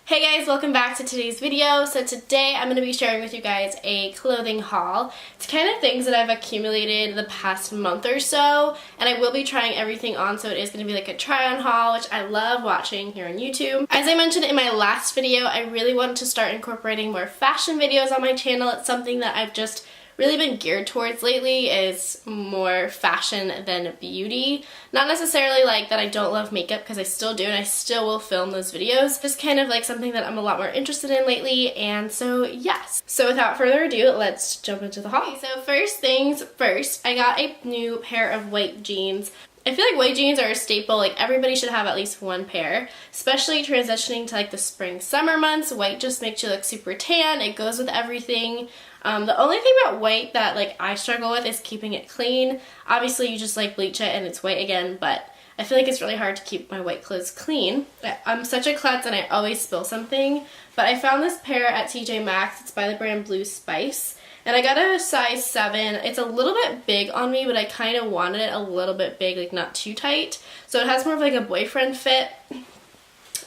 Hey guys, welcome back to today's video. So today I'm going to be sharing with you guys a clothing haul. It's kind of things that I've accumulated the past month or so, and I will be trying everything on, so it is going to be like a try-on haul, which I love watching here on YouTube. As I mentioned in my last video, I really want to start incorporating more fashion videos on my channel. It's something that I've just really been geared towards lately, is more fashion than beauty. Not necessarily like that I don't love makeup, because I still do and I still will film those videos. Just kind of like something that I'm a lot more interested in lately, and so yes. So without further ado, let's jump into the haul. Okay, so first things first, I got a new pair of white jeans. I feel like white jeans are a staple. Like everybody should have at least one pair, especially transitioning to like the spring summer months. White just makes you look super tan. It goes with everything. The only thing about white that like I struggle with is keeping it clean. Obviously you just like bleach it and it's white again, but I feel like it's really hard to keep my white clothes clean. I'm such a klutz and I always spill something, but I found this pair at TJ Maxx. It's by the brand Blue Spice. And I got a size 7. It's a little bit big on me, but I kind of wanted it a little bit big, like not too tight. So it has more of like a boyfriend fit.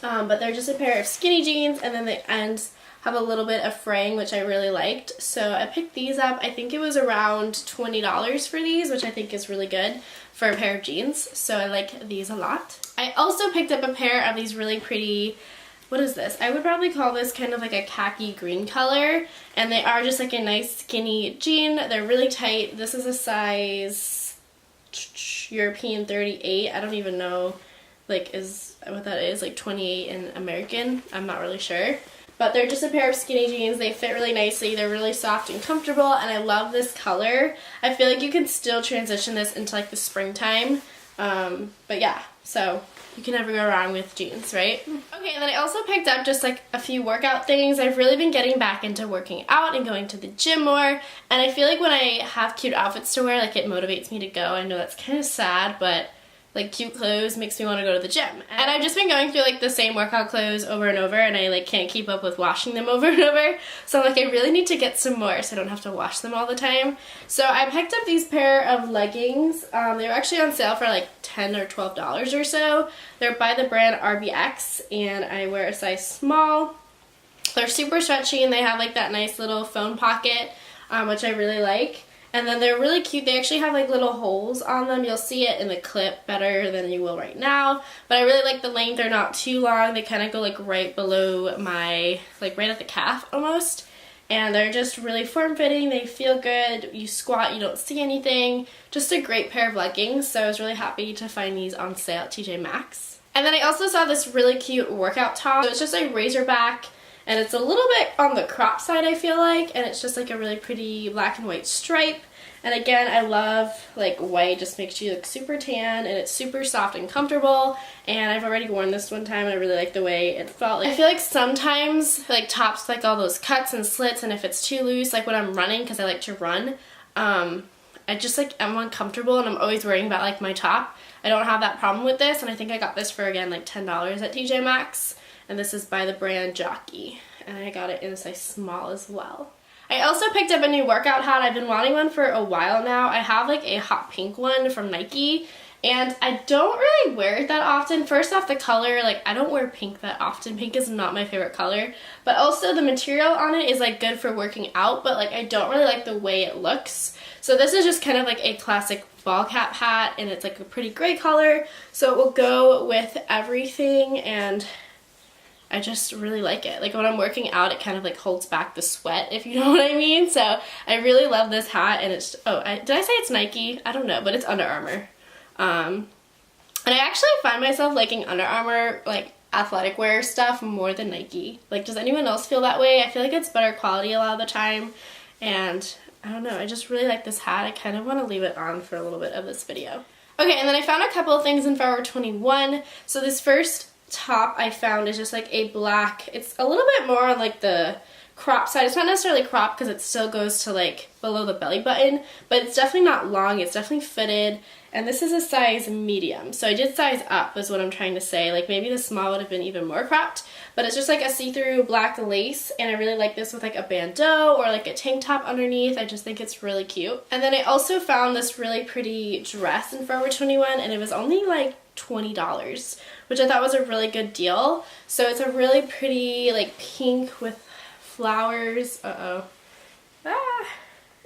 But they're just a pair of skinny jeans, and then the ends have a little bit of fraying, which I really liked. So I picked these up. I think it was around $20 for these, which I think is really good for a pair of jeans. So I like these a lot. I also picked up a pair of these really pretty, what is this? I would probably call this kind of like a khaki green color, and they are just like a nice skinny jean. They're really tight. This is a size European 38. I don't even know like what that is, like 28 in American. I'm not really sure. But they're just a pair of skinny jeans. They fit really nicely. They're really soft and comfortable, and I love this color. I feel like you can still transition this into like the springtime. But yeah, so you can never go wrong with jeans, right? Okay, and then I also picked up just like a few workout things. I've really been getting back into working out and going to the gym more, and I feel like when I have cute outfits to wear, like it motivates me to go. I know that's kind of sad, but like cute clothes makes me want to go to the gym. And I've just been going through like the same workout clothes over and over, and I like can't keep up with washing them over and over. So I'm like, I really need to get some more so I don't have to wash them all the time. So I picked up these pair of leggings. They were actually on sale for like $10 or $12 or so. They're by the brand RBX, and I wear a size small. They're super stretchy, and they have like that nice little phone pocket, which I really like. And then they're really cute. They actually have like little holes on them. You'll see it in the clip better than you will right now. But I really like the length. They're not too long. They kind of go like right below my, like right at the calf almost. And they're just really form-fitting. They feel good. You squat, you don't see anything. Just a great pair of leggings. So I was really happy to find these on sale at TJ Maxx. And then I also saw this really cute workout top. So it's just like razorback, and it's a little bit on the crop side, I feel like, and it's just like a really pretty black and white stripe. And again, I love like white, just makes you look super tan, and it's super soft and comfortable. And I've already worn this one time, and I really like the way it felt. Like, I feel like sometimes like tops like all those cuts and slits, and if it's too loose, like when I'm running, because I like to run, I just like am uncomfortable, and I'm always worrying about like my top. I don't have that problem with this, and I think I got this for again like $10 at TJ Maxx. And this is by the brand Jockey, and I got it in a size small as well. I also picked up a new workout hat. I've been wanting one for a while now. I have like a hot pink one from Nike, and I don't really wear it that often. First off, the color, like I don't wear pink that often. Pink is not my favorite color, but also the material on it is like good for working out, but like I don't really like the way it looks. So this is just kind of like a classic ball cap hat, and it's like a pretty gray color, so it will go with everything, and I just really like it. Like when I'm working out, it kind of like holds back the sweat, if you know what I mean. So I really love this hat, and it's, did I say it's Nike? I don't know, but it's Under Armour. And I actually find myself liking Under Armour, like athletic wear stuff, more than Nike. Like, does anyone else feel that way? I feel like it's better quality a lot of the time, and I don't know, I just really like this hat. I kind of want to leave it on for a little bit of this video. Okay, and then I found a couple of things in Forever 21. So this first top I found is just like a black, it's a little bit more on like the crop side. It's not necessarily cropped because it still goes to like below the belly button, but it's definitely not long. It's definitely fitted, and this is a size medium. So I did size up is what I'm trying to say. Like maybe the small would have been even more cropped, but it's just like a see-through black lace, and I really like this with like a bandeau or like a tank top underneath. I just think it's really cute. And then I also found this really pretty dress in Forever 21, and it was only like $20, which I thought was a really good deal. So it's a really pretty like pink with flowers.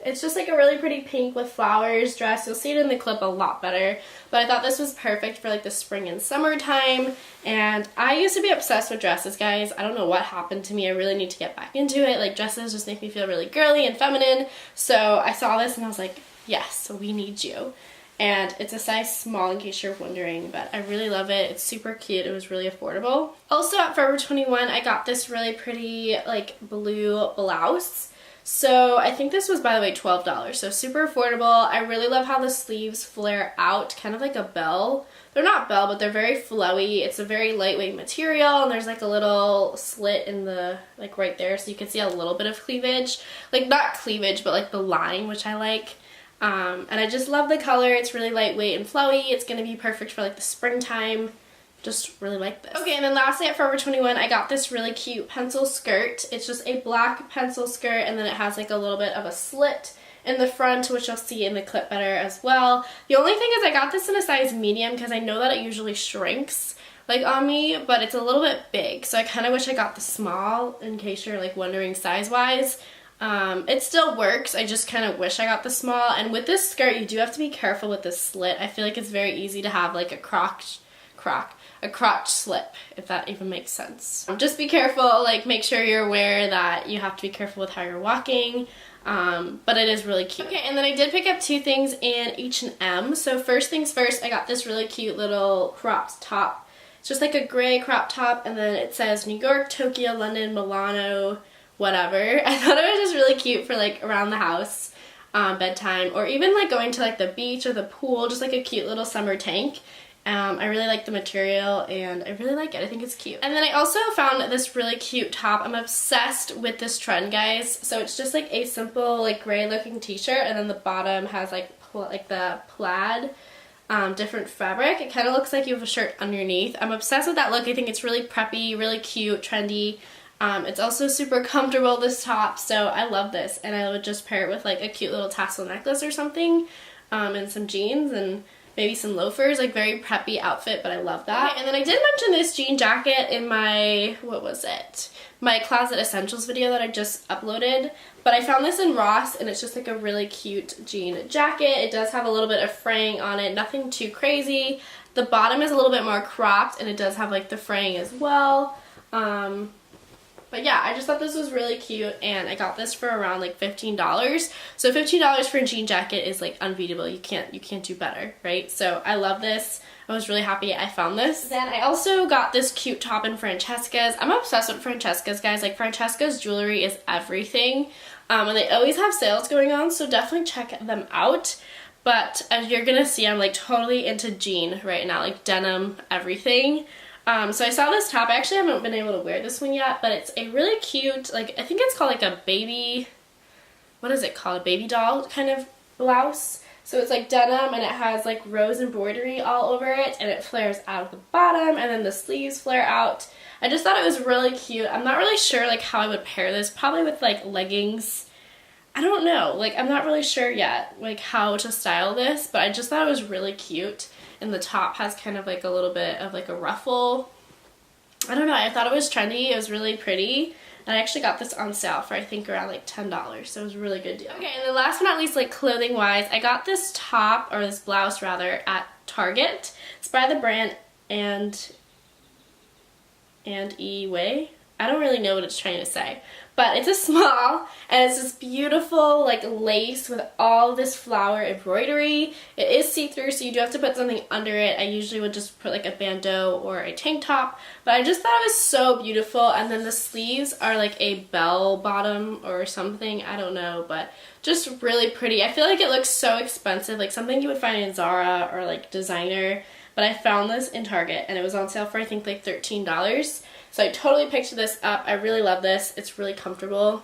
It's just like a really pretty pink with flowers dress. You'll see it in the clip a lot better, but I thought this was perfect for like the spring and summertime. And I used to be obsessed with dresses, guys. I don't know what happened to me. I really need to get back into it. Like dresses just make me feel really girly and feminine. So I saw this and I was like, yes, we need you. And it's a size small in case you're wondering, but I really love it. It's super cute. It was really affordable. Also at Forever 21, I got this really pretty like blue blouse. So I think this was, by the way, $12, so super affordable. I really love how the sleeves flare out, kind of like a bell. They're not bell, but they're very flowy. It's a very lightweight material, and there's like a little slit in the, like right there, so you can see a little bit of cleavage. Like not cleavage, but like the line, which I like. And I just love the color. It's really lightweight and flowy. It's going to be perfect for like the springtime. Just really like this. Okay, and then lastly at Forever 21, I got this really cute pencil skirt. It's just a black pencil skirt, and then it has like a little bit of a slit in the front, which you'll see in the clip better as well. The only thing is I got this in a size medium because I know that it usually shrinks like on me, but it's a little bit big, so I kind of wish I got the small in case you're like wondering size-wise. It still works, I just kind of wish I got the small. And with this skirt, you do have to be careful with the slit. I feel like it's very easy to have like a crotch slip, if that even makes sense. Just be careful, like make sure you're aware that you have to be careful with how you're walking, but it is really cute. Okay, and then I did pick up two things in H&M. So first things first, I got this really cute little cropped top. It's just like a gray crop top, and then it says New York, Tokyo, London, Milano, whatever. I thought it was just really cute for like around the house, bedtime, or even like going to like the beach or the pool, just like a cute little summer tank. I really like the material, and I really like it. I think it's cute. And then I also found this really cute top. I'm obsessed with this trend, guys. So it's just like a simple like gray looking t-shirt, and then the bottom has like the plaid different fabric. It kind of looks like you have a shirt underneath. I'm obsessed with that look. I think it's really preppy, really cute, trendy. It's also super comfortable, this top, so I love this. And I would just pair it with like a cute little tassel necklace or something, and some jeans, and maybe some loafers, like very preppy outfit, but I love that. Okay, and then I did mention this jean jacket in my, my Closet Essentials video that I just uploaded, but I found this in Ross, and it's just like a really cute jean jacket. It does have a little bit of fraying on it, nothing too crazy. The bottom is a little bit more cropped, and it does have like the fraying as well. But yeah, I just thought this was really cute, and I got this for around like $15. So $15 for a jean jacket is like unbeatable. You can't do better, right? So I love this. I was really happy I found this. Then I also got this cute top in Francescas. I'm obsessed with Francescas, guys. Like Francesca's jewelry is everything. And they always have sales going on, so definitely check them out. But as you're gonna see, I'm like totally into jean right now, like denim, everything. So I saw this top. I actually haven't been able to wear this one yet, but it's a really cute, like, I think it's called like a baby, what is it called? A baby doll kind of blouse. So it's like denim, and it has like rose embroidery all over it, and it flares out at the bottom, and then the sleeves flare out. I just thought it was really cute. I'm not really sure like how I would pair this, probably with like leggings. I don't know, like I'm not really sure yet like how to style this, but I just thought it was really cute. And the top has kind of like a little bit of like a ruffle. I don't know, I thought it was trendy. It was really pretty. And I actually got this on sale for I think around like $10. So it was a really good deal. Okay, and then last but not least, like clothing wise, I got this top, or this blouse rather, at Target. It's by the brand and E-Way. I don't really know what it's trying to say. But it's a small, and it's this beautiful like lace with all this flower embroidery. It is see-through, so you do have to put something under it. I usually would just put like a bandeau or a tank top, but I just thought it was so beautiful. And then the sleeves are like a bell bottom or something, I don't know, but just really pretty. I feel like it looks so expensive, like something you would find in Zara or like designer, but I found this in Target, and it was on sale for I think like $13. So I totally picked this up. I really love this. It's really comfortable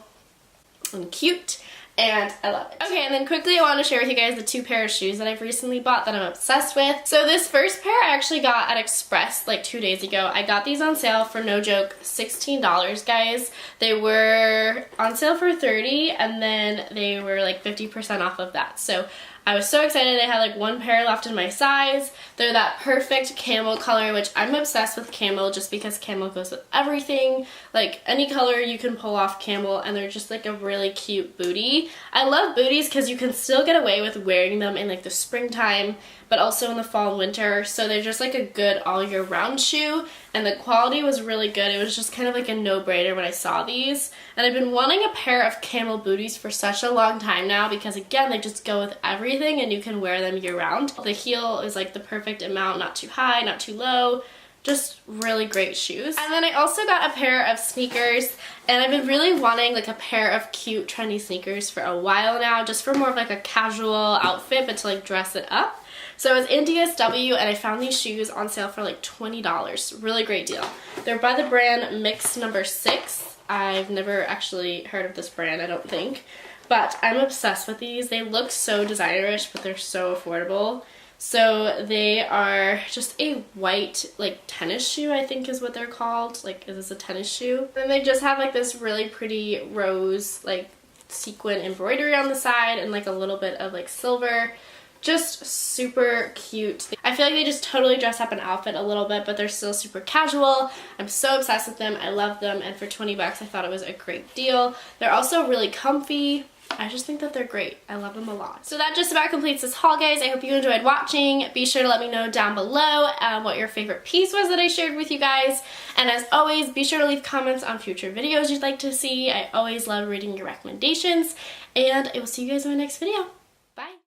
and cute, and I love it. Okay, and then quickly I want to share with you guys the 2 pair of shoes that I've recently bought that I'm obsessed with. So this first pair I actually got at Express like 2 days ago. I got these on sale for, no joke, $16, guys. They were on sale for $30, and then they were like 50% off of that. So I was so excited. I had like 1 pair left in my size. They're that perfect camel color, which I'm obsessed with camel just because camel goes with everything. Like any color you can pull off camel, and they're just like a really cute bootie. I love booties because you can still get away with wearing them in like the springtime, but also in the fall and winter. So they're just like a good all year round shoe, and the quality was really good. It was just kind of like a no-brainer when I saw these. And I've been wanting a pair of camel booties for such a long time now because, again, they just go with everything and you can wear them year round. The heel is like the perfect amount, not too high, not too low. Just really great shoes. And then I also got a pair of sneakers, and I've been really wanting like a pair of cute trendy sneakers for a while now, just for more of like a casual outfit, but to like dress it up. So I was in DSW and I found these shoes on sale for like $20. Really great deal. They're by the brand Mix No. 6. I've never actually heard of this brand, I don't think. But I'm obsessed with these. They look so designerish, but they're so affordable. So they are just a white like tennis shoe, I think is what they're called. Like, is this a tennis shoe? And they just have like this really pretty rose like sequin embroidery on the side and like a little bit of like silver. Just super cute. I feel like they just totally dress up an outfit a little bit, but they're still super casual. I'm so obsessed with them. I love them, and for 20 bucks I thought it was a great deal. They're also really comfy. I just think that they're great. I love them a lot. So that just about completes this haul, guys. I hope you enjoyed watching. Be sure to let me know down below what your favorite piece was that I shared with you guys. And as always, be sure to leave comments on future videos you'd like to see. I always love reading your recommendations. And I will see you guys in my next video. Bye.